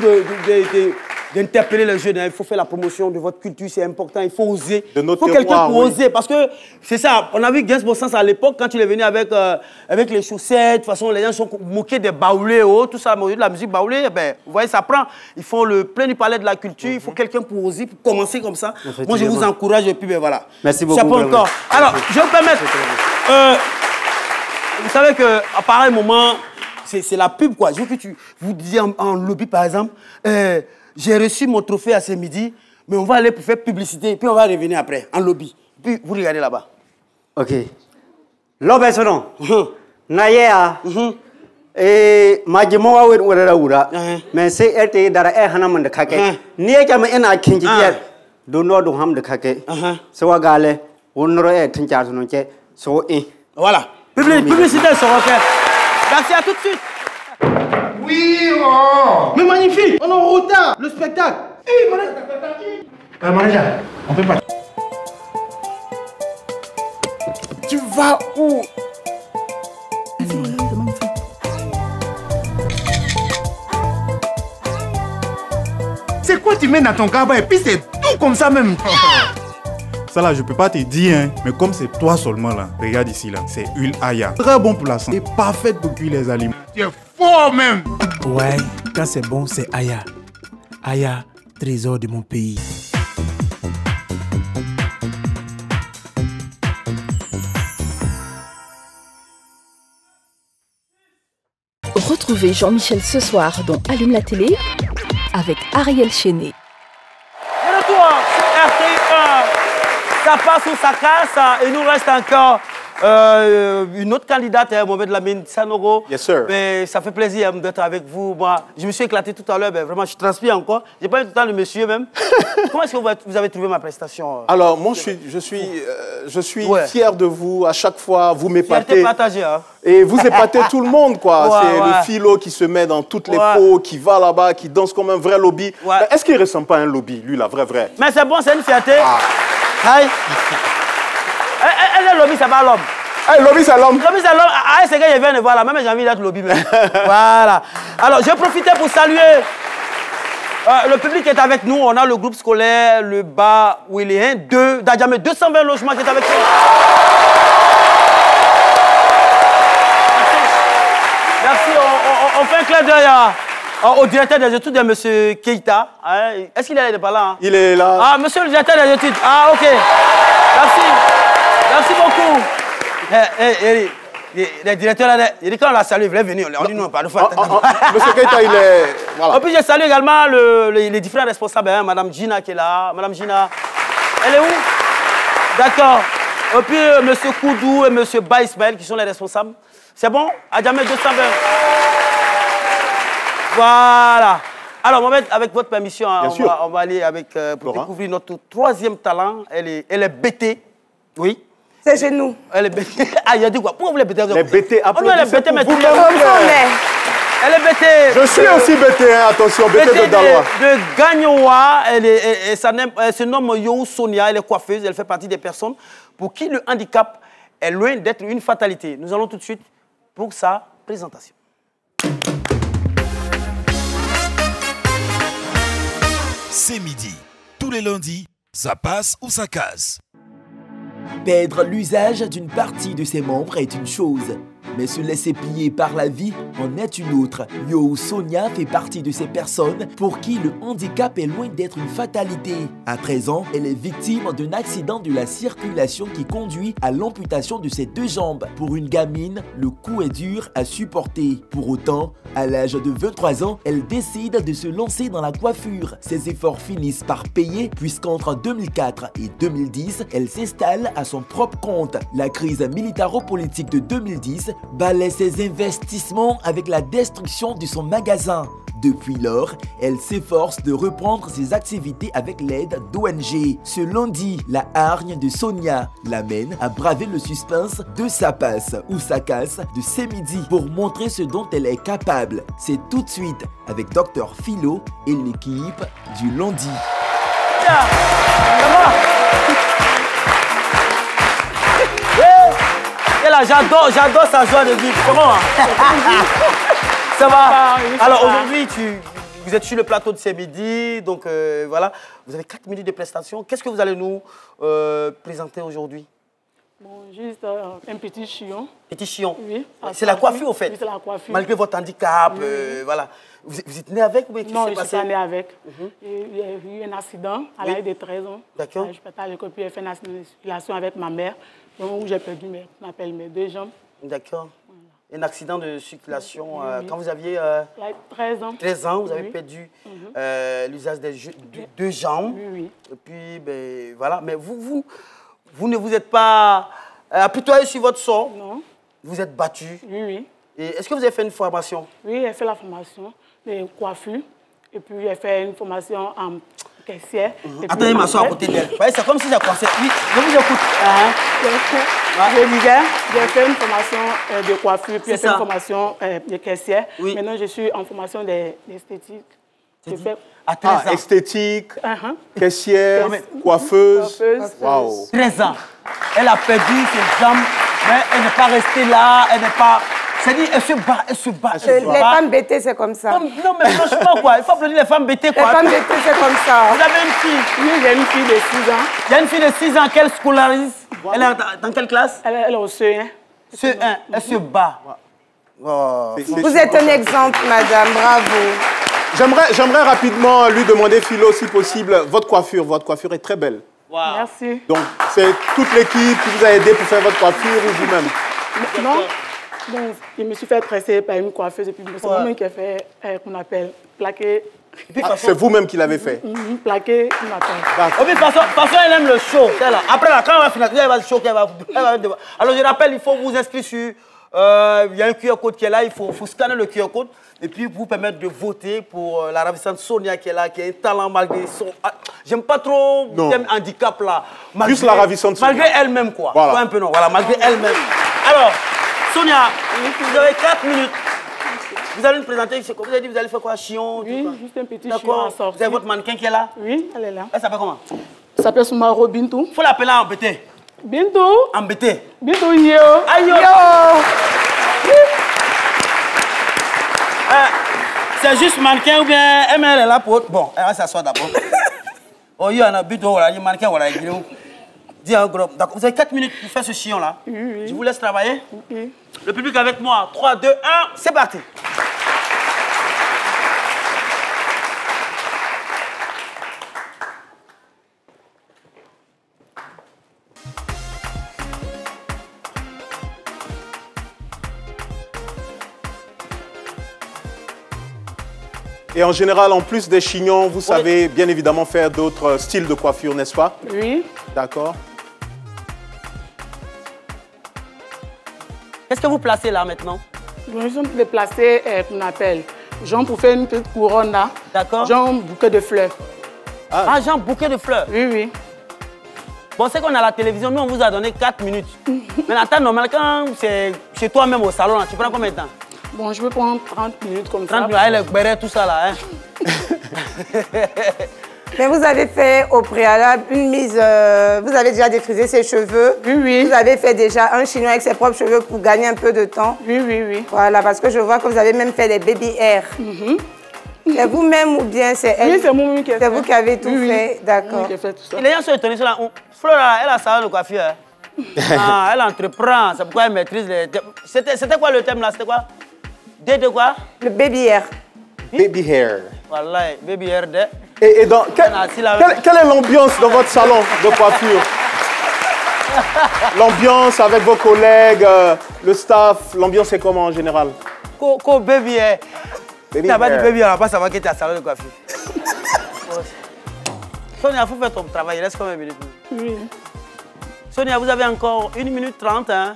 d'interpeller les jeunes. Il faut faire la promotion de votre culture, c'est important. Il faut oser. Il faut quelqu'un pour oser. Parce que c'est ça, on a vu Gainsbourg Sans à l'époque, quand il est venu avec les chaussettes. De toute façon, les gens sont moqués des baoulés, tout ça, de la musique baoulée. Ben, vous voyez, ça prend. Ils font le plein du palais de la culture. Il faut quelqu'un pour oser, pour commencer comme ça. Moi, je vous encourage et puis, ben voilà. Merci beaucoup. Chapeau encore. Alors, je vais vous permettre. Vous savez qu'à pareil moment, c'est la pub, quoi. Je veux que vous disiez en lobby, par exemple, j'ai reçu mon trophée à Ce Midi, mais on va aller pour faire publicité, puis on va revenir après, en lobby. Puis vous regardez là-bas. OK. Lobby sono. Naya. Et Majimo wa wera wura. Mais c'est été dara hanam de kake. Ni jam ina kinji bier. Do no do ham de kake. So wa gale wonro tinja sono che so Voilà. Publicité sur OK. Merci, à tout de suite. Oui, oh. Mais magnifique. On est en retard. Le spectacle. Manager, on peut pas. Tu vas où? C'est quoi tu mets dans ton cabas et puis c'est tout comme ça même. Ça là, je peux pas te dire, hein, mais comme c'est toi seulement là, regarde ici là, c'est huile Aya. Très bon pour la santé, parfaite pour cuire les aliments. Tu es fort même. Ouais, quand c'est bon, c'est Aya. Aya, trésor de mon pays. Retrouvez Jean-Michel ce soir dans Allume la télé avec Ariel Chéné. De retour sur RTI1, ça passe ou ça casse. Il nous reste encore une autre candidate, Mohamed Lamine Sanoro. Yes, sir. Mais ça fait plaisir d'être avec vous. Moi, je me suis éclaté tout à l'heure, vraiment, je transpire encore. J'ai pas eu le temps de monsieur même. Comment est-ce que vous avez trouvé ma prestation? Alors, moi, je suis fier de vous. À chaque fois, vous m'épatez. Partagé, hein. Et vous épatez tout le monde, quoi. Ouais, c'est le philo qui se met dans toutes les peaux, qui va là-bas, qui danse comme un vrai lobby. Est-ce qu'il ne ressemble pas à un lobby, lui, la vrai? Mais c'est bon, c'est une fierté. Aïe. Le lobby, c'est pas l'homme. Hey, lobby, c'est l'homme. Lobby, c'est l'homme. Ah, c'est que je viens de voir là. Même j'ai envie d'être lobby. Mais... voilà. Alors, je profitais pour saluer. Le public est avec nous. On a le groupe scolaire, le bas Willéen, d'Adjamé, 220 logements qui est avec nous. Merci. On fait un clin d'œil au directeur des études de M. Keita. Est-ce qu'il est pas là? Hein? Il est là. Ah, monsieur le directeur des études. Ah, ok. Merci. Merci beaucoup. Les directeurs là, il dit quand on l'a salué, il voulait venir. On dit non, pas de fois. Monsieur Keita, il est. Voilà. Et puis je salue également les différents responsables. Hein, Madame Gina qui est là. Madame Gina, elle est où? D'accord. Et puis Monsieur Koudou et Monsieur Ba Ismaël qui sont les responsables. C'est bon? Adjamé 220. Voilà. Alors, Mohamed, avec votre permission, hein, on va aller avec, pour découvrir notre troisième talent. Elle est bêtée. Oui. C'est chez nous. Elle est bêtée. Ah, il a dit quoi? Pourquoi vous les bêtez? Les bêtés, applaudissez pour vous-même. Elle est bêtée. Je suis aussi bêté, hein, attention, bêté de Dalois. De Gagnoa, elle se nomme Yo Sonia, elle est coiffeuse, elle fait partie des personnes pour qui le handicap est loin d'être une fatalité. Nous allons tout de suite pour sa présentation. C'est midi. Tous les lundis, ça passe ou ça casse. Perdre l'usage d'une partie de ses membres est une chose, mais se laisser plier par la vie en est une autre. Yo Sonia fait partie de ces personnes pour qui le handicap est loin d'être une fatalité. À 13 ans, elle est victime d'un accident de la circulation qui conduit à l'amputation de ses deux jambes. Pour une gamine, le coup est dur à supporter. Pour autant, à l'âge de 23 ans, elle décide de se lancer dans la coiffure. Ses efforts finissent par payer puisqu'entre 2004 et 2010, elle s'installe à son propre compte. La crise militaro-politique de 2010 balaie ses investissements avec la destruction de son magasin. Depuis lors, elle s'efforce de reprendre ses activités avec l'aide d'ONG. Ce lundi, la hargne de Sonia l'amène à braver le suspense de Ça passe ou ça casse de C'est midi pour montrer ce dont elle est capable. C'est tout de suite avec Dr Philo et l'équipe du lundi. J'adore sa joie de vivre. Comment? Ça va? Alors aujourd'hui, vous êtes sur le plateau de C'est midi, donc voilà. Vous avez 4 minutes de prestation. Qu'est-ce que vous allez nous présenter aujourd'hui? Bon, juste un petit chion. Petit chion? Oui. C'est la coiffure, au fait? Oui, c'est la coiffure. Malgré votre handicap, voilà. Vous êtes né avec ou bien non, je ne suis pas né avec. Il y a eu un accident à l'âge de 13 ans. D'accord. Je partais à l'école, puis j'ai fait une accident de circulation avec ma mère, donc où j'ai perdu mes deux jambes. D'accord. Un accident de circulation quand vous aviez 13 ans. 13 ans, vous avez perdu l'usage des deux jambes. Oui. Et puis, ben, voilà. Mais vous ne vous êtes pas apitoyé sur votre sort. Non. Vous êtes battu. Oui. Et est-ce que vous avez fait une formation? Oui, j'ai fait la formation de coiffure. Et puis, j'ai fait une formation en caissière. Attendez, ma soeur à côté d'elle. C'est comme si j'ai commencé. Oui, je vous écoute. Je disais, j'ai fait une formation de coiffure, puis j'ai fait une formation de caissière. Oui. Maintenant, je suis en formation d'esthétique. Esthétique, caissière, coiffeuse. Wow. 13 ans. Elle a perdu ses jambes, mais elle n'est pas restée là, elle n'est pas C'est dit, elle se bat, elle se bat. Les femmes bêtées, c'est comme ça. Non, mais franchement, quoi. Il faut applaudir les femmes bêtées, quoi. Les femmes bêtées, c'est comme ça. Vous avez une fille? Oui, j'ai une fille de 6 ans. Il y a une fille de 6 ans qu'elle scolarise. Elle est dans quelle classe? Elle est au CE1. CE1, elle se bat. Oh. Vous êtes un exemple, madame, bravo. J'aimerais rapidement lui demander, Philo, si possible, votre coiffure est très belle. Wow. Merci. Donc, c'est toute l'équipe qui vous a aidé pour faire votre coiffure ou vous-même? Non. Donc, je me suis fait tresser par une coiffeuse et puis c'est moi-même qui a fait, qu'on appelle, plaquer. C'est vous-même qui l'avez fait? Plaquer, qu'on appelle. De toute façon, elle aime le show. Après, quand elle va finir, elle va choquer. Alors, je rappelle, il faut vous inscrire sur... Il y a un QR code qui est là, il faut scanner le QR code et puis vous permettre de voter pour la ravissante Sonia qui est là, qui a un talent malgré son... J'aime pas trop le thème handicap là. Juste la ravissante Sonia. Malgré elle-même quoi. Voilà. Pas un peu non, voilà, malgré elle-même. Alors, Sonia, vous avez 4 minutes. Vous allez nous présenter, comme vous avez dit, vous allez faire quoi? Chion? Oui, juste un petit chion à sortir. Vous avez votre mannequin qui est là? Oui, elle est là. Elle s'appelle comment? Elle s'appelle Soumaro Bintou. Il faut l'appeler embêté. Bintou? Embêté. Bintou, yo. Aïe, yo. C'est juste mannequin ou bien elle est là pour... Bon, elle va s'asseoir d'abord. Oh, il y en a Bintou, voilà, il y a mannequin, voilà, il dis un gros. D'accord, vous avez 4 minutes pour faire ce chion là. Oui. Je vous laisse travailler. Okay. Le public avec moi. 3, 2, 1, c'est parti. Et en général, en plus des chignons, vous savez bien évidemment faire d'autres styles de coiffure, n'est-ce pas? Oui. D'accord. Qu'est-ce que vous placez là maintenant? Nous sommes déplacés, qu'on appelle, genre pour faire une petite couronne là. D'accord. Genre un bouquet de fleurs. Ah, genre bouquet de fleurs? Oui, oui. Bon, c'est qu'on a la télévision, nous on vous a donné 4 minutes. Mais en temps normal, quand c'est chez toi-même au salon, là, tu prends combien de temps? Bon, je vais prendre 30 minutes comme 30 ça. 30 minutes, elle béret, tout ça là. Hein. Mais vous avez fait au préalable une mise... vous avez déjà défrisé ses cheveux. Oui, oui. Vous avez fait déjà un chignon avec ses propres cheveux pour gagner un peu de temps. Oui, oui, oui. Voilà, parce que je vois que vous avez même fait des baby hair. C'est vous-même ou bien c'est elle? Oui, c'est moi-même qui ai fait. C'est vous qui avez tout fait, d'accord. Oui, qui ai fait tout ça. Les gens sont étonnés sur la... Flora, elle a ça de coiffure. Ah, elle entreprend, c'est pourquoi elle maîtrise les... C'était quoi le thème là? C'était quoi? De quoi? Le baby hair. Baby hair. Voilà, baby hair de... Et dans, quelle est l'ambiance dans votre salon de coiffure? L'ambiance avec vos collègues, le staff, l'ambiance est comment en général? Baby hair. Tu n'as pas dit baby hair, on va pas savoir que tu es à salon de coiffure. Sonia, il faut faire ton travail, il reste combien de minutes? Oui. Sonia, vous avez encore 1 minute 30. Hein?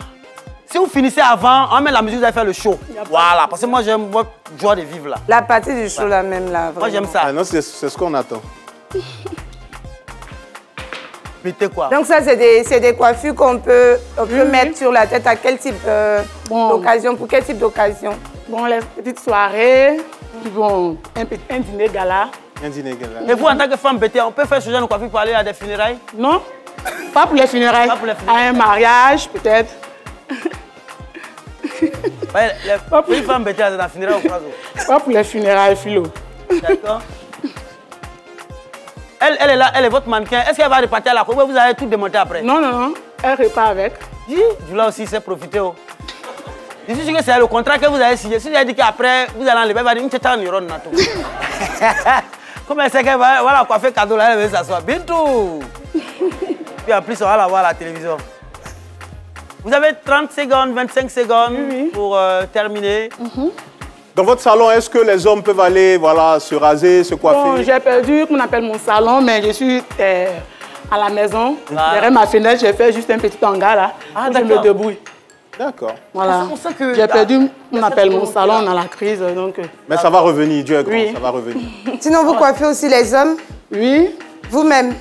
Si vous finissez avant, on met la musique, vous allez faire le show. Voilà, parce que moi j'aime votre joie de vivre là. La partie du show là même là. Moi j'aime ça. Ah non, c'est ce qu'on attend. Pété quoi? Donc ça c'est des coiffures qu'on peut mettre sur la tête à quel type d'occasion? Pour quel type d'occasion? Bon, les petites soirées, bon, un dîner gala. Un dîner gala. Et vous en tant que femme bêtée, on peut faire ce genre de coiffure pour aller à des funérailles? Non, pas pour les funérailles. Pas pour les funérailles. À un mariage peut-être. Les femmes bêtées à la funéraille au Prazo. Pas pour les funérailles, Philo. D'accord. Elle est là, elle est votre mannequin. Est-ce qu'elle va repartir à la cour? Vous allez tout démonter après? Non, non, non. Elle repart avec. Du là aussi, c'est profiter. Oh. Je suis sûr que c'est le contrat que vous avez signé. Si vous avez dit qu'après, vous allez enlever, elle va dire que tu es en Iran. Comme elle sait qu'elle va la coiffer cadeau là, elle va s'asseoir. Bintou. Puis en plus, on va la voir à la télévision. Vous avez 30 secondes, 25 secondes pour terminer. Dans votre salon, est-ce que les hommes peuvent aller se raser, se coiffer? Bon, j'ai perdu, qu'on appelle mon salon, mais je suis à la maison. Derrière ma fenêtre, j'ai fait juste un petit hangar là. Je me débrouille. D'accord. Voilà. J'ai perdu, on appelle mon salon dans la crise. Donc... Mais ça va revenir, Dieu est grand, ça va revenir. Sinon, vous coiffez aussi les hommes? Oui. Vous-même?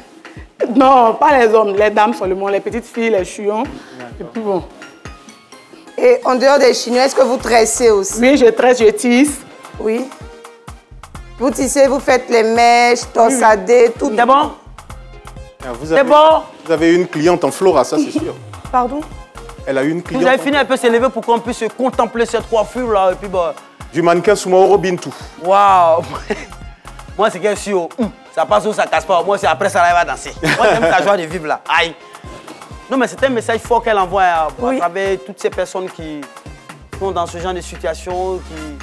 Non, pas les hommes, les dames seulement, les petites filles, les chions. Et puis bon. Et en dehors des chignons, est-ce que vous tressez aussi? Oui, je tresse, je tisse. Oui. Vous tissez, vous faites les mèches, torsadées, tout. C'est bon? C'est bon? Vous avez une cliente en Flora, ça c'est sûr. Pardon? Elle a eu une cliente. Vous avez fini, elle peut s'élever pour qu'on puisse contempler cette coiffure là. Et puis, bah... Du mannequin Soumaoro Bintou. Waouh. Moi, c'est qu'elle est sûr. Ça passe ou ça casse pas. Moi, c'est après ça, elle va danser. Moi, j'aime sa joie de vivre là. Aïe. Non, mais c'est un message fort qu'elle envoie à travers toutes ces personnes qui sont dans ce genre de situation, qui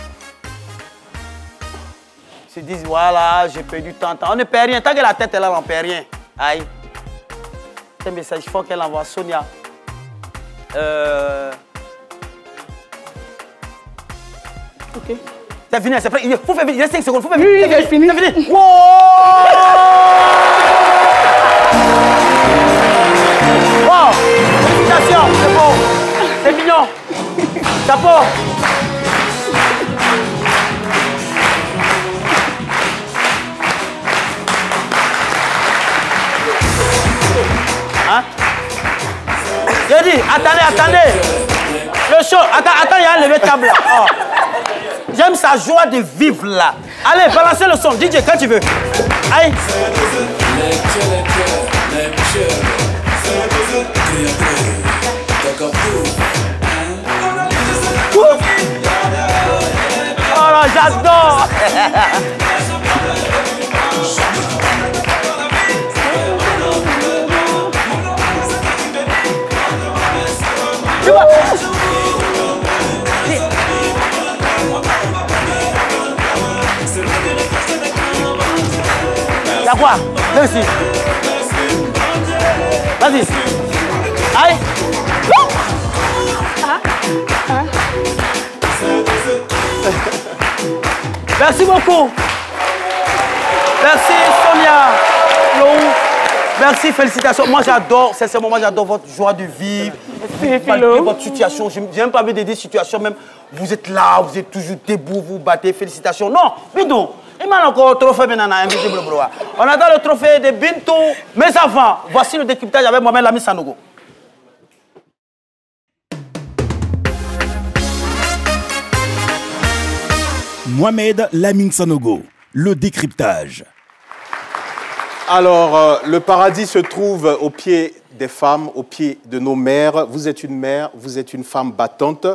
se disent voilà, j'ai perdu tant de temps. On ne perd rien. Tant que la tête est là, on ne perd rien. Aïe. C'est un message fort qu'elle envoie à Sonia. Ok. C'est fini, c'est prêt. Il faut faire vite, il reste 5 secondes. Faut faire vite. Oui, c'est fini. C'est fini. Wow! Wow! Félicitations, c'est beau. C'est mignon. Chapeau. Hein? J'ai dit, attendez. Le show, attends, il y a un levé de table là. Oh. J'aime sa joie de vivre là. Allez, balancez le son. DJ, quand tu veux. Aïe. Oh là, j'adore. Tu vois? Y'a quoi? Viens ici. Vas-y. Aïe. Merci beaucoup. Merci Sonia. Merci, félicitations. Moi j'adore, sincèrement, moi j'adore votre joie de vivre. Malgré votre situation, j'ai même pas envie de dire situation, même vous êtes là, vous êtes toujours debout, vous battez, félicitations. Non, mais non. Il m'a encore le trophée maintenant, invisible broa. On attend le trophée de Bintou. Mais avant, voici le décryptage avec Mohamed Lamine Sanogo. Mohamed Lamine Sanogo, le décryptage. Alors, le paradis se trouve au pied des femmes, au pied de nos mères. Vous êtes une mère, vous êtes une femme battante.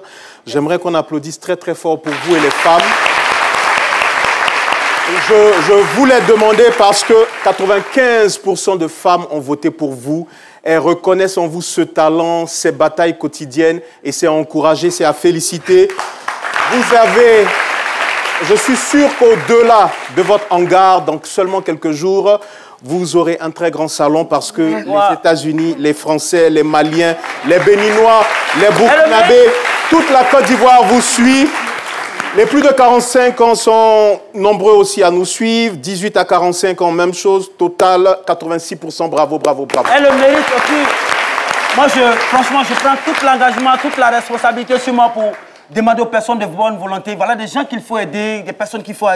J'aimerais qu'on applaudisse très très fort pour vous et les femmes. Je voulais demander parce que 95% de femmes ont voté pour vous. Elles reconnaissent en vous ce talent, ces batailles quotidiennes et c'est à encourager, c'est à féliciter. Vous avez, je suis sûr qu'au-delà de votre hangar, donc seulement quelques jours, vous aurez un très grand salon parce que les États-Unis, les Français, les Maliens, les Béninois, les Burkinabés, toute la Côte d'Ivoire vous suit. Les plus de 45 ans sont nombreux aussi à nous suivre. 18 à 45 ans, même chose. Total, 86%. Bravo, bravo, bravo. Elle le mérite. Et puis, moi, franchement, je prends tout l'engagement, toute la responsabilité sur moi pour demander aux personnes de bonne volonté. Voilà des gens qu'il faut aider, des personnes qu'il faut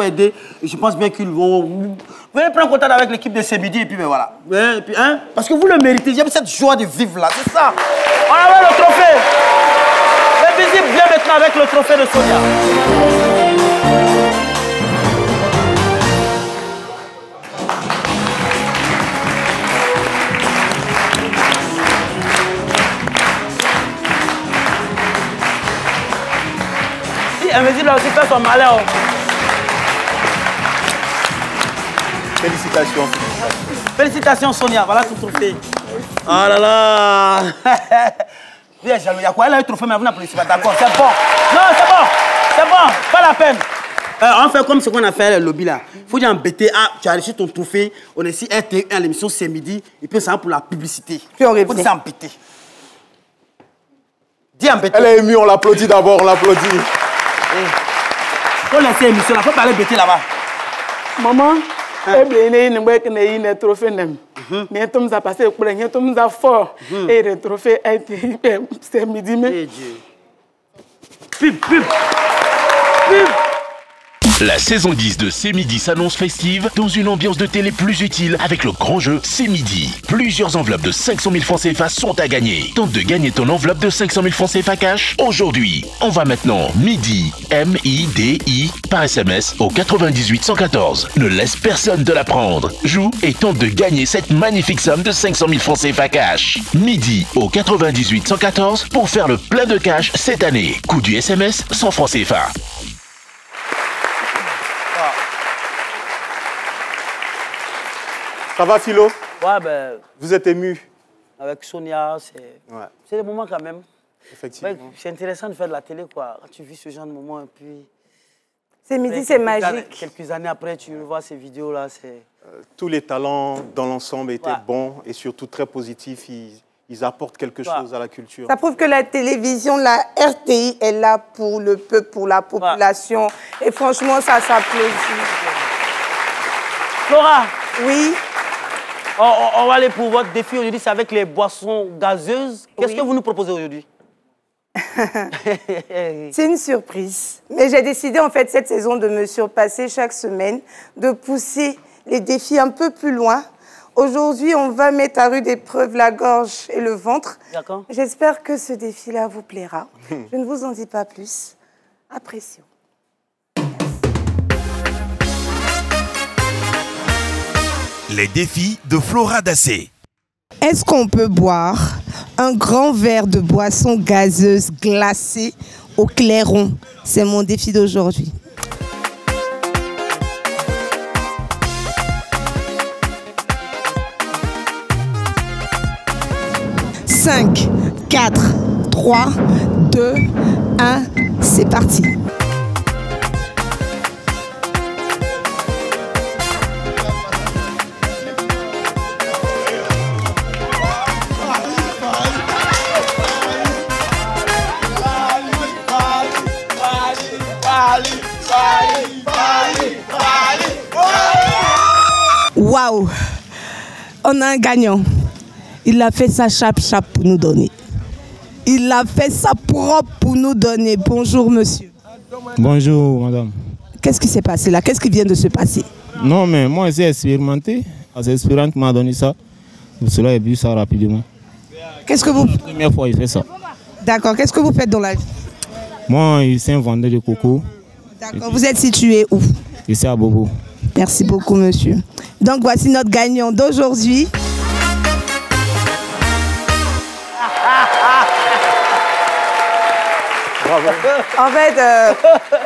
aider. Et je pense bien qu'ils vont... Vous allez prendre contact avec l'équipe de ce midi et puis ben voilà. Et puis, hein, parce que vous le méritez. J'aime cette joie de vivre là. C'est ça. On a le trophée. L'invisible vient maintenant avec le trophée de Sonia. Invisible a aussi fait son malheur. Félicitations. Félicitations Sonia, voilà ton trophée. Oh là là. Il y a quoi? Elle a eu le trophée, mais vous n'applaudissez pas. D'accord, c'est bon. Non, c'est bon. C'est bon, pas la peine. On fait comme ce qu'on a fait le lobby là. Il faut dire embêter. Ah, tu as reçu ton trophée. On est ici à l'émission C'est midi. Et puis ça va pour la publicité. Puis on faut dire embêter. Dis embêter. Elle est émue, on l'applaudit d'abord, on l'applaudit. Faut laisser l'émission là, faut parler bêter là-bas. Maman, elle est une trophée. Mais tout ça passé pour rien, tout ça fort. Et le trophée a été c'est midi. Pub. La saison 10 de C'est Midi s'annonce festive dans une ambiance de télé plus utile avec le grand jeu C'est Midi. Plusieurs enveloppes de 500 000 francs CFA sont à gagner. Tente de gagner ton enveloppe de 500 000 francs CFA cash aujourd'hui. Envoie maintenant MIDI, M-I-D-I, par SMS au 98 114. Ne laisse personne te la prendre. Joue et tente de gagner cette magnifique somme de 500 000 francs CFA cash. MIDI au 98 114 pour faire le plein de cash cette année. Coût du SMS 100 francs CFA. Ça va, Philo? Ouais, ben... Vous êtes ému? Avec Sonia, c'est des moments quand même. Effectivement. C'est intéressant de faire de la télé, quoi. Quand tu vis ce genre de moments, et puis... C'est Midi, c'est magique. Quelques années après, tu revois ces vidéos-là, c'est... Tous les talents dans l'ensemble étaient bons et surtout très positifs. Ils apportent quelque chose à la culture. Ça prouve que la télévision, la RTI est là pour le peuple, pour la population. Et franchement, ça s'applaudit. Flora! Oui? On va aller pour votre défi aujourd'hui, c'est avec les boissons gazeuses. Qu'est-ce que vous nous proposez aujourd'hui? C'est une surprise. Mais j'ai décidé, en fait, cette saison de me surpasser chaque semaine, de pousser les défis un peu plus loin. Aujourd'hui, on va mettre à rude épreuve la gorge et le ventre. D'accord. J'espère que ce défi-là vous plaira. Je ne vous en dis pas plus. Apprécions. Les défis de Flora Dassé. Est-ce qu'on peut boire un grand verre de boisson gazeuse glacée au clairon? C'est mon défi d'aujourd'hui. « 5, 4, 3, 2, 1, c'est parti. Waouh! On a un gagnant. Il a fait sa chape-chape pour nous donner. Il a fait sa propre pour nous donner. Bonjour, monsieur. Bonjour, madame. Qu'est-ce qui s'est passé là? Qu'est-ce qui vient de se passer? Non, mais moi, j'ai expérimenté. C'est l'expérience qui m'a donné ça. Pour cela, j'ai bu ça rapidement. Qu'est-ce que vous... C'est la première fois qu'il fait ça. D'accord. Qu'est-ce que vous faites dans la vie? Moi, je suis un vendeur de coco. D'accord. Vous êtes situé où? Ici à Bobo. Merci beaucoup, monsieur. Donc, voici notre gagnant d'aujourd'hui. Bravo. En fait,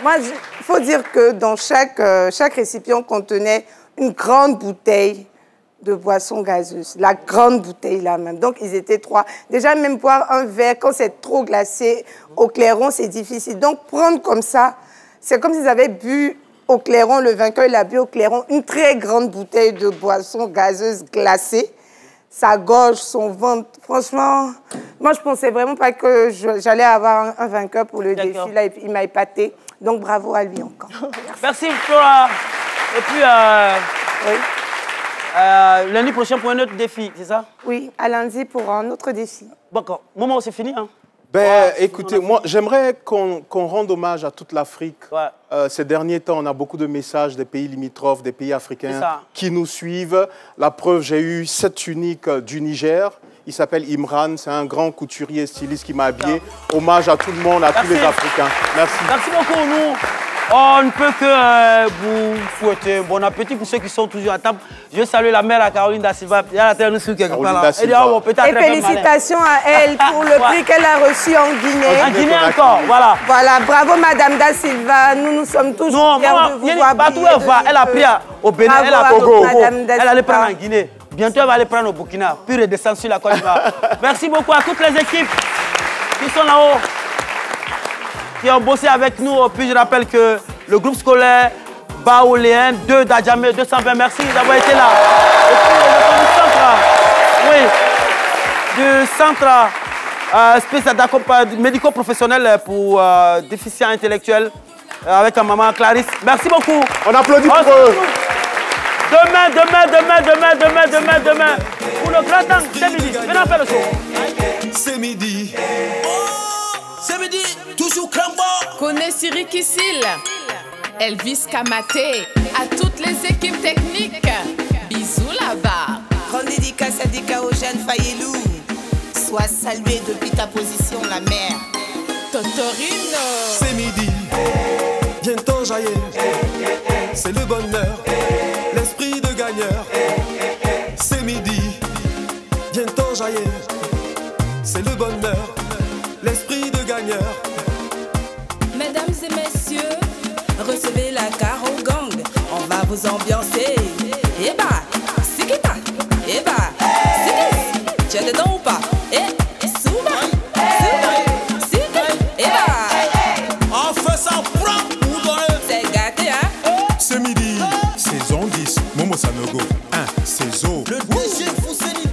moi, il faut dire que dans chaque récipient contenait une grande bouteille de boisson gazeuse. La grande bouteille là même. Donc, ils étaient 3. Déjà, même boire un verre, quand c'est trop glacé au clairon, c'est difficile. Donc, prendre comme ça, c'est comme s'ils avaient bu au clairon, le vainqueur, il a bu au clairon une très grande bouteille de boisson gazeuse glacée. Sa gorge, son ventre. Franchement, moi, je pensais vraiment pas que j'allais avoir un vainqueur pour le défi. Là, et puis, il m'a épaté. Donc, bravo à lui encore. Merci, Flora. Et puis, lundi prochain pour un autre défi, c'est ça? Oui, à lundi pour un autre défi. D'accord. Moment, c'est fini, hein? Ben, écoutez, moi, j'aimerais qu'on rende hommage à toute l'Afrique. Ces derniers temps, on a beaucoup de messages des pays limitrophes, des pays africains qui nous suivent. La preuve, j'ai eu 7 uniques du Niger. Il s'appelle Imran, c'est un grand couturier styliste qui m'a habillé. Hommage à tout le monde, à tous les Africains. Merci. Merci beaucoup, nous. On ne peut que vous souhaiter bon appétit pour ceux qui sont toujours à table. Je salue la mère à Caroline Da Silva. Il y a la terre nous suit quelque part là. Et félicitations à elle pour le prix qu'elle a reçu en Guinée. En Guinée encore, voilà. Voilà, bravo Madame Da Silva. Nous sommes toujours fiers de vous voir. Partout où elle va, elle a pris au Bénin, elle a pris au Togo. Elle allait prendre en Guinée. Bientôt, elle va aller prendre au Burkina, puis redescendre sur la Côte d'Ivoire. Merci beaucoup à toutes les équipes qui sont là-haut, qui ont bossé avec nous. Puis je rappelle que le groupe scolaire Baoléen 2 d'Adjamé 220, merci d'avoir été là. Et puis du centre spécial d'accompagnement médico-professionnel pour déficients intellectuels avec ma maman Clarisse. Merci beaucoup. On applaudit pour eux. Demain. Pour le grand temps, c'est midi. Venez faire le show. C'est midi. C'est midi, toujours crambo. Connais Siri Kissil. Elvis Kamaté, à toutes les équipes techniques. Bisous là-bas. Grande dédicace à Dika au jeune Fayelou. Sois salué depuis ta position, la mère. Totorino. C'est midi, bientôt jaillir. C'est le bonheur, l'esprit de gagneur. C'est midi, bientôt jaillir. C'est le bonheur, l'esprit de gagneur. Mesdames et messieurs, recevez la Caro Gang. On va vous ambiancer. Eh bah, Sikita. Eh bah, Sikis. Tu as des dents ou pas? Eh, Souma. Eh bah. On fait ça propre ou donner. C'est gâté, hein? C'est midi, saison 10, Momo Sanogo, 1, Cézo. Le DJ Fousseni